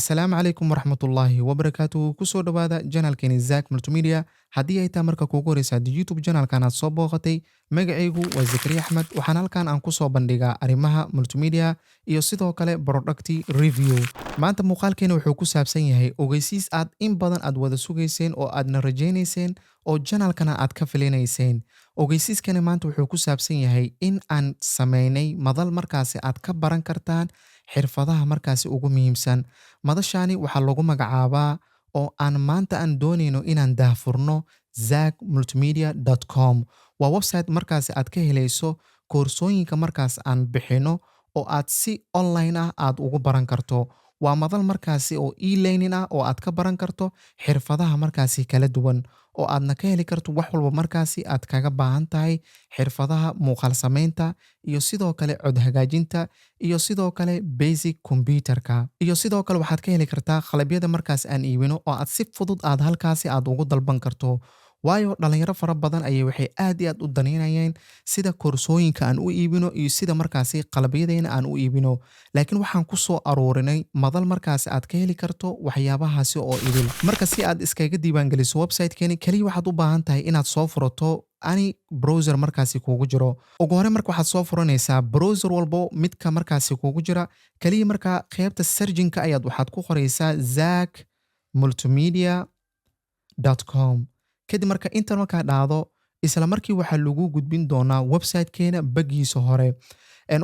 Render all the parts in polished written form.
Assalaamu calaykum waraxmatullaahi wabarakaatuh. Kusoo dhawaada janaalkeeni Zack Multimedia. Haddii ay taa marka kuugu horeysa haddii YouTube janaalkan aad soo booqatay, magacaygu waa Zakariya Axmed. Waxaan halkan aan ku soo bandhigaa arrimaha multimedia iyo sidoo kale product review. Maanta muuqaalkeena wuxuu ku saabsan yahay ogeysiis aad in badan aad wada sugayseen oo aadna rajaynayseen oo janaalkana aad ka filinayseen. Ogeysiiskani maanta wuxuu ku saabsan yahay in aan sameynay madal markaasi aad ka baran kartaan xirfadaha markaasi ugu muhiimsan. Madashani waxaa lagu magacaabaa oo aan maanta aan dooneyno inaan daahfurno zackmultimedia.com. Waa website markaasi aad ka helayso koorsooyinka markaas aan bixino oo aad si online ah aad ugu baran karto. Waa madal markaasi oo e-learning ah oo aad ka baran karto xirfadaha markaasi kala duwan oo aadna ka heli karto wax walba markaasi aad kaga baahan tahay xirfadaha muuqaal samaynta iyo sidoo kale cod hagaajinta iyo sidoo kale basic computerka iyo sidoo kale waxaad ka heli kartaa qalabyada markaas aan iibino oo aad si fudud aad halkaasi aad ugu dalban karto. Waayo dhalinyaro fara badan ayay waxay aad iyo aad u daneynayeen sida koorsooyinka aan u iibino iyo sida markaasi qalabyadeena aan u iibino. Laakiin waxaan ku soo aroorinay madal markaasi aad ka heli karto waxyaabahaasi oo idil. Marka si aad iskaga diiwaangeliso website-keeni kaliya waxaad u baahan tahay inaad soo furato any browser markaasi kuugu jiro. Ugu hore marka waxaad soo furanaysaa browser walbo midka markaasi kuugu jira. Kaliya marka qaybta searching-ka ayaad waxaad ku qoraysaa zackmultimedia.com. kadib marka inta markaa dhacdo isla markii waxaa lagu gudbin doonaa website-keena bagiisa hore.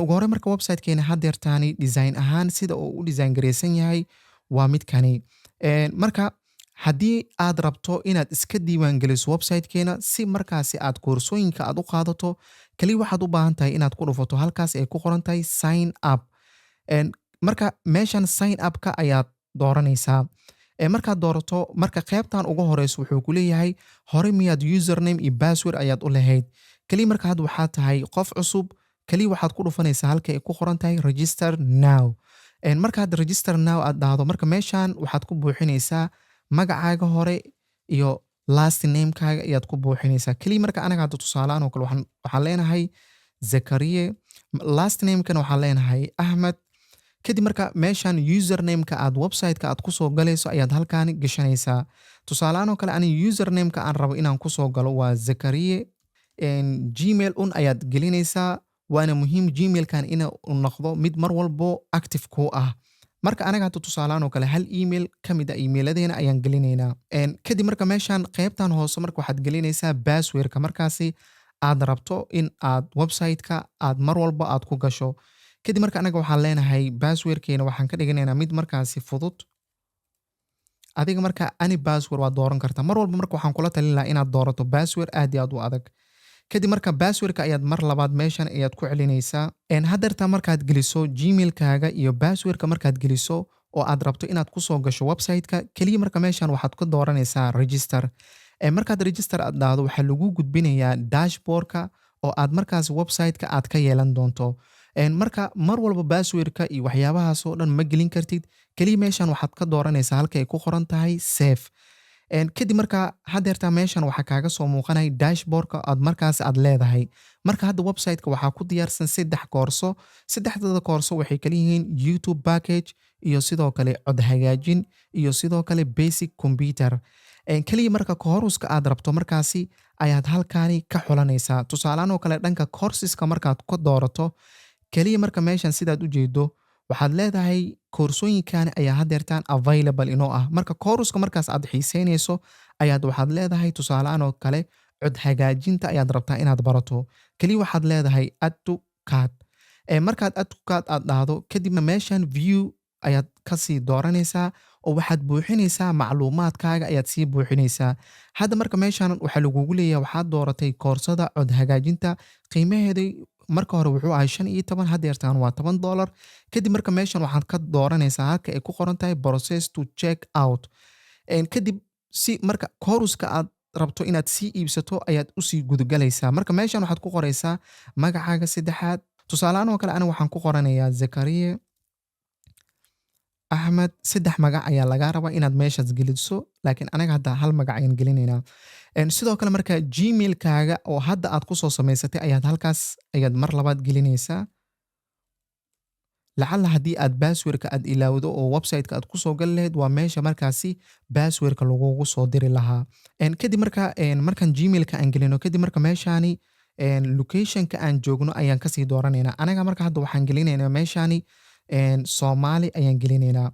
Ugu hore marka website-keena hadeertaani design ahaan sida uu u design gareysan yahay waa midkani. Marka haddii aad rabto inaad iska diiwaangeliso website-keena si markaasi aad koorsooyinka aad u qaadato, kaliya waxaad u baahan tahay inaad ku dhufato halkaas ay ku qoran tahay sign up. Marka meeshan sign up-ka ayaad dooranaysaa. Markaad doorato marka qaybtan ugu horeyso wuxuu ku leeyahay hore miyaad username iyo password ayaad u lahayd. Kaliya marka hadda waxaa tahay qof cusub, kaliya waxaad ku dhufanaysaa halka ay ku qoran tahay register now. Markaad register now aad dhahdo marka meeshan waxaad ku buuxinaysaa magacaaga hore iyo last name-kaaga ayaad ku buuxinaysaa. Kaliya marka anaga hadda tusaalehaan oo kale waxaan leenahay Zakariya, last name-kana waxaan leenahay Ahmed. kadib marka meeshan username-ka aad website-ka aad ku soo galayso ayaad halkaan gashanaysaa. Tusaalehaan oo kale aniga username-ka aan rabo inaan ku soo galo waa Zakariya gmail ayaad gelinaysaa. waana muhiim gmail-kan inuu noqdo mid mar walbo active ku ah. marka anaga hadda tusaalehaan oo kale hal email ka mid ah emailadeena ayaan gelinaynaa. kadib marka meeshan qaybtan hoose marka waxaad gelinaysaa password-ka markaasi aad rabto in aad website-ka aad mar walbo aad ku gasho. kadib marka anaga waxaan leenahay password-keena waxaan ka dhiganaynaa mid markaasi fudud. adiga marka any password waad dooran kartaa. mar walba marka waxaan kula talin lahaa inaad doorato password aad iyo aad u adag. kadib marka password-ka ayaad mar labaad meeshan ayaad ku celinaysaa. hadeerta markaad geliso gmail-kaaga iyo password-ka markaad geliso oo aad rabto inaad ku soo gasho website-ka, kaliya marka meeshan waxaad ka dooranaysaa register. markaad register aad dhahdo waxaa lagu gudbinayaa dashboard-ka oo aad markaas website-ka aad ka yeelan doonto. marka mar walba password-ka iyo waxyaabahaas oo dhan ma gelin kartid. kaliya meeshan waxaad ka dooranaysaa halka ay ku qoran tahay save. kadib marka hadeerta meeshan waxaa kaaga soo muuqanaya dashboard-ka aad markaas aad leedahay. marka hadda website-ka waxaa ku diyaarsan 3 koorso. 3 koorso waxay kala yihiin YouTube package iyo sidoo kale cod hagaajin iyo sidoo kale basic computer. kaliya marka kooruska aad rabto markaasi ayaad halkaani ka xulanaysaa. tusaalehaan oo kale dhanka courseska markaad ka doorato, kaliya marka meeshan sidaad u jeedo waxaad leedahay koorsooyinkan ayaa hadeertaan available inoo ah. marka kooruska markaas aad xiiseynayso ayaad waxaad leedahay tusaalehaan oo kale cod hagaajinta ayaad rabtaa inaad barato. kaliya waxaad leedahay add to cart. markaad add to cart aad dhahdo kadibna meeshan view ayaad kasii dooranaysaa oo waxaad buuxinaysaa macluumaadkaaga ayaad sii buuxinaysaa. hadda marka meeshan waxaa lagugu leeyahay waxaad dooratay koorsada cod hagaajinta. qiimaheeda marka hore wuxuu ahay 15, hadeertaan waa $10. kadib marka meeshan waxaad ka dooranaysaa halka ay ku qoran tahay process to check out. kadib si marka kooruska aad rabto inaad sii iibsato ayaad usii gudgalaysaa. marka meeshan waxaad ku qoraysaa magacaaga saddexaad. tusaalehaan oo kale aniga waxaan ku qoranayaa Zakariya Ahmed. 3 magac ayaa lagaa rabaa inaad meeshaas geliso, laakiin anaga hadda hal magac ayaan gelinaynaa. sidoo kale marka gmail-kaaga oo hadda aad ku soo samaysatay ayaad halkaas ayaad mar labaad gelinaysaa. lacalla haddii aad passwordka aad ilaawdo oo website-ka aad ku soo gali lahayd waa meesha markaasi passwordka lagugu soo diri lahaa. Kadib markaan Gmail-ka aan gelino kadib marka meeshaani location-ka aan joogno ayaan kasii dooranaynaa. Anaga marka hadda waxaan gelinaynaa meeshaani Soomaali ayaan gelinaynaa.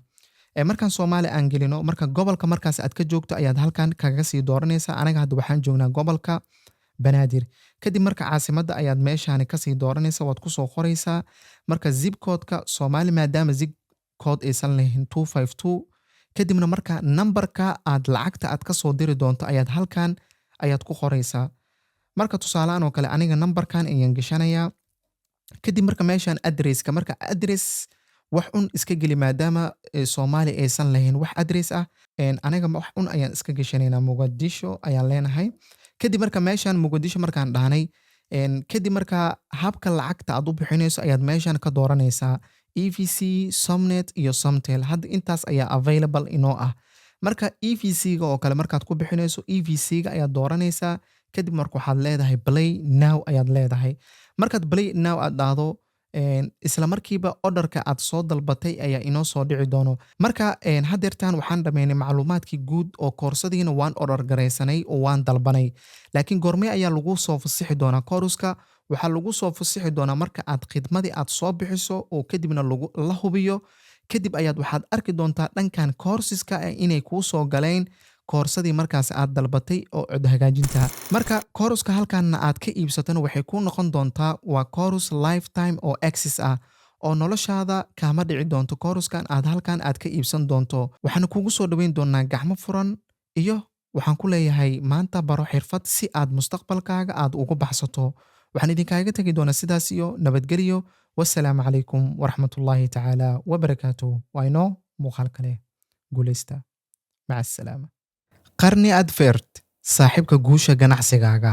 Markaan Soomaali aan gelino marka gobolka markaas aad ka joogto ayaad halkan kaga sii dooranaysaa. Anaga hadda waxaan joognaa gobolka Banaadir. Kadib marka caasimadda ayaad meeshaani kasii dooranaysaa waad ku soo qoraysaa. Marka zip code-ka Soomaali maadaama zip code aysan lahayn 252 kadibna marka nambarka aad lacagta aad ka soo diri doonto ayaad ku qoraysaa. Marka tusaalehaan oo kale aniga nambarkan ayaan gashanayaa. Kadib marka meeshaan address-ka marka address wax un iska geli maadaama Soomaali aysan lahayn wax address ah. Aniga wax un ayaan iska gashanaynaa Mogadisho ayaan leenahay. Kadib marka meeshaan Mogadisho markaan dhahnay kadib marka habka lacagta aad u bixinayso ayaad meeshaan ka dooranaysaa EVC, Somnet iyo Somtel. Hadda intaas ayaa available inoo ah. Marka EVC-ga oo kale markaad ku bixinayso EVC-ga ayaad dooranaysaa. Kadib marka waxaad leedahay Play Now ayaad leedahay. Markaad Play Now aad dhahdo isla markiiba order-ka aad soo dalbatay ayaa inoo soo dhici doono. Marka haddeertaan waxaan dhameynay macluumaadkii guud oo koorsadiina waan order garaysanay oo waan dalbanay. Laakiin goormee ayaa lagu soo fasixi doonaa kooruska? Waxaa lagu soo fasixi doonaa marka aad khidmadii aad soo bixiso oo kadibna la hubiyo. Kadib ayaad waxaad arki doontaa dhankan courseska inay kuu soo galeen koorsadii markaas aad dalbatay oo cod hagaajinta. Marka kooruska halkaana aad ka iibsatana waxay kuu noqon doontaa waa course lifetime oo access ah oo noloshaada kaama dhici doonto. Kooruskan aad halkan aad ka iibsan doonto waxaan kugu soo dhaweyn doonaa gacmo furan iyo waxaan ku leeyahay maanta baro xirfad si aad mustaqbalkaaga aad ugu baxsato. Waxaan idinkaaga tagi doonaa sidaas iyo nabadgelyo. Wassalaamu calaykum waraxmatullaahi tacaala wabarakaatuh. Waa inoo muuqaal kale. Guuleysta. Maca assalaama. Qarni Advert, saaxiibka guusha ganacsigaaga.